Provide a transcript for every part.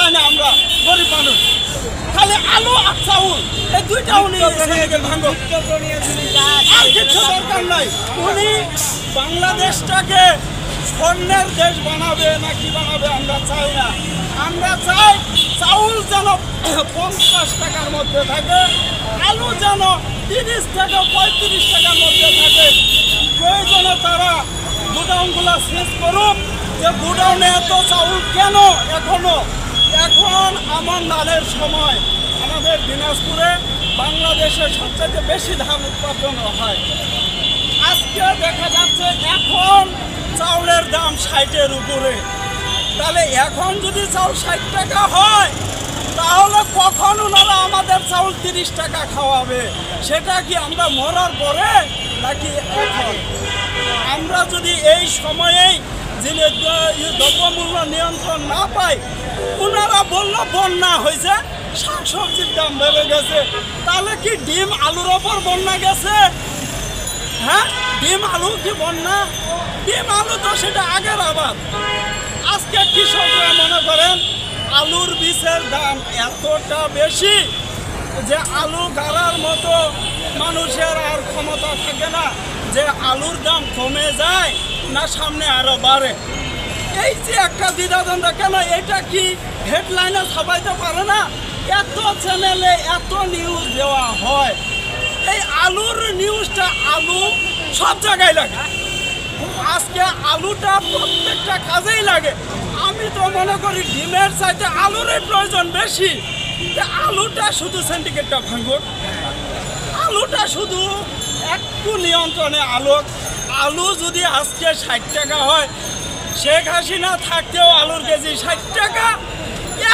চাই না আমরা গরিব মানুষ, খালি আলু আর চাউল এই দুইটা উনি ভাঙো, আর কিছু দরকার নাই। উনি বাংলাদেশটাকে স্বর্ণের দেশ বানাবে না কি বানাবে আমরা চাই না। আমরা চাই চাউল যেন 50 টাকার মধ্যে থাকে, আলু যেন 30 থেকে 35 টাকার মধ্যে থাকে। প্রয়োজনে তারা গুডাউনগুলো শেষ করুক, যে গুডাউনে এত চাউল কেন এখনো। এখন আমার ধানের সময় আমাদের দিনাজপুরে বাংলাদেশের সবচেয়ে বেশি ধান উৎপাদন হয়। আজকে দেখা যাচ্ছে এখন চাউলের দাম 60-এর উপরে। তাহলে এখন যদি চাউল 60 টাকা হয়, তাহলে কখন ওনারা আমাদের চাউল 30 টাকা খাওয়াবে? সেটা কি আমরা মরার পরে নাকি এখন? আমরা যদি এই সময়েই দ্রব্যমূল্য নিয়ন্ত্রণ না পাই, ওনারা বললো বন্যা হয়েছে, শাকসবজির দাম বেড়ে গেছে, তাহলে কি ডিম আলুর ওপর বন্যা গেছে? হ্যাঁ, ডিম আলু কি বন্যা? ডিম আলু তো সেটা আগের আবাদ। আজকে কৃষকরা মনে করেন আলুর বীজের দাম এতটা বেশি যে আলু গাড়ার মতো মানুষের আর ক্ষমতা থাকে না যে আলুর দাম কমে যায় না সামনে আরো বাড়ে। এই যে একটা দ্বিধাদ্বন্দ্ব, কেন এটা কি হেডলাইনে ছাপাইতে পারে না? এত চ্যানেলে এত নিউজ দেওয়া হয়, এই আলুর নিউজটা আলু সব জায়গায় লাগে। আজকে আলুটা প্রত্যেকটা কাজেই লাগে। আমি তো মনে করি ডিমের চাইতে আলুরই প্রয়োজন বেশি। আলুটা শুধু সিন্ডিকেটটা ভাঙুক, আলুটা শুধু একটু নিয়ন্ত্রণে আলোক। আলু যদি আজকে 60 টাকা হয়, শেখ হাসিনা থাকতেও আলুর কেজি 60 টাকা,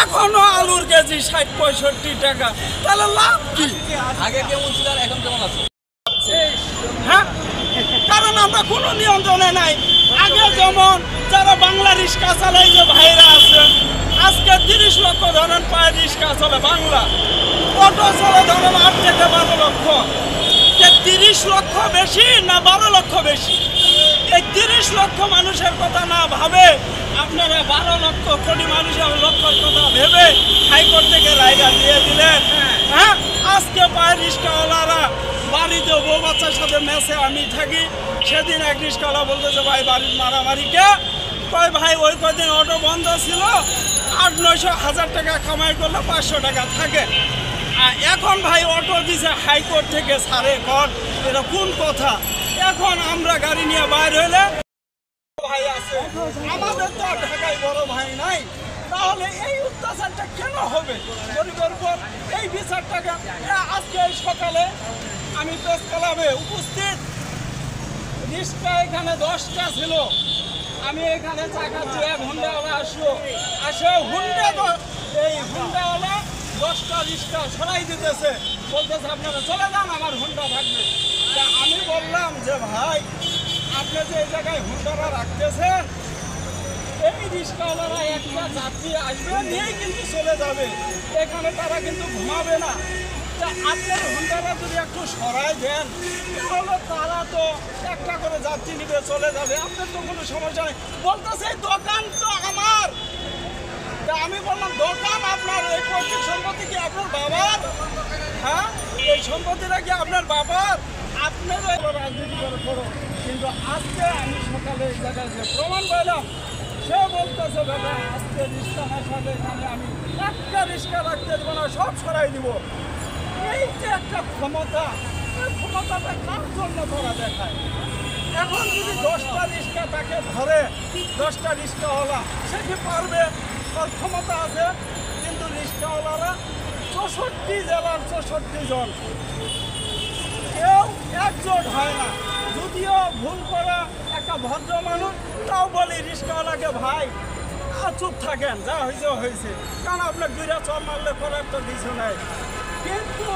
এখনো আলুর কেজি 60-65 টাকা, তাহলে লাভ কি? আগে কেমন ছিল আর এখন কেমন আছে? হ্যাঁ, কারণ আমরা কোনো নিয়ন্ত্রণে নাই। আগে যেমন যারা বাংলা রিক্সা চালায় যে ভাইরা আছে, আজকে 30 লক্ষ ধরেন পায়ে রিক্সা চলে, বাংলা অটো চলে ধরেন 8 থেকে 12 লক্ষ। 30 লক্ষ বেশি না 12 লক্ষ বেশি? এই 30 লক্ষ মানুষের কথা না ভাবে আপনারা 12 লক্ষ কোটি মানুষের লক্ষের কথা ভেবে হাইকোর্ট থেকে রায়টা দিয়ে দিলেন। হ্যাঁ, আজকে পায়ে রিক্সাওয়ালারা বাড়িতে বউ বাচ্চার সাথে মেসে আমি থাকি, সেদিন এক রিক্সাওয়ালা বলতেছে ভাই বাড়ির মারামারি কে? কয় ভাই ওই কদিন অটো বন্ধ ছিল, 800-900 টাকা কামাই করলে 500 টাকা থাকে। এখন ভাই অটো দিছে হাইকোর্ট থেকে ছাড়ে কর, এটা কোন কথা? এখন আমরা গাড়ি নিয়ে বাইর হইলে ভাই আছে, আমাদের তো ঢাকায় বড় ভাই নাই, তাহলে এই অত্যাচারটা কেন হবে গরিবের উপর? এই বিচারটাকে আজকে এই সকালে আমি প্রেস ক্লাবে উপস্থিত, রিক্সা এখানে 10টা ছিল, আমি এখানে চাকাচ্ছি, এক হুন্ডাওয়ালা আসলো, আসে এই হুন্ডাওয়ালা 10টা রিক্সা সরাই দিতেছে, বলতেছে আপনারা চলে যান, আমার হুন্ডা থাকবে। আমি বললাম যে ভাই আপনি যে এই জায়গায় হুন্ডারা রাখতেছেন, এই রিক্সাওয়ালারা একটা যাত্রী আসবে নিয়েই কিন্তু চলে যাবে, এখানে তারা কিন্তু ঘুমাবে না। আপনার হুন্ডারা যদি একটু সরাই দেন, তাহলে তারা তো একটা করে যাত্রী নিবে চলে যাবে, আপনার তো কোনো সমস্যা নেই। বলতেছে দোকান তো আমার। আমি বললাম দোকান আপনার, এই পৈতৃক সম্পত্তি কি আপনার বাবার? হ্যাঁ, এই সম্পত্তিটা কি আপনার বাবার? আপনারও রাজনীতি করে করো, কিন্তু আজকে আমি সকালে এই জায়গায় যে প্রমাণ পাইলাম, সে বলতেছে দাদা আজকে রিক্সা সাথে এখানে আমি একটা রিক্সা রাখতে দেবো না, সব সরাই দিব। এই যে একটা ক্ষমতা, এই ক্ষমতাটা কার জন্য তারা দেখায়? এখন যদি 10টা রিক্সা তাকে ধরে, 10টা রিক্সাওয়ালা, সে কি পারবে? তার ক্ষমতা আছে, কিন্তু রিক্সাওয়ালারা 64 জেলার 64 জন, কেউ একজোট হয় না। যদিও ভুল করা একটা ভদ্র মানুষ, তাও বলি রিক্সাওয়ালাকে ভাই চুপ থাকেন, যা হয়েছে হয়েছে, কারণ আপনার 2টা চর মারলে করার তো কিছু নাই। কিন্তু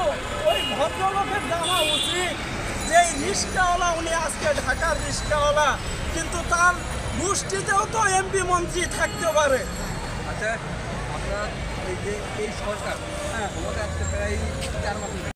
ওই ভদ্রলোকের জানা উচিত যে এই রিক্সাওয়ালা, উনি আজকে ঢাকার রিক্সাওয়ালা, কিন্তু তার গোষ্ঠীতেও তো এমপি মন্ত্রী থাকতে পারে। আচ্ছা, আপনার এই যে এই সরকার ক্ষমতা আসতে প্রায় 4 মাস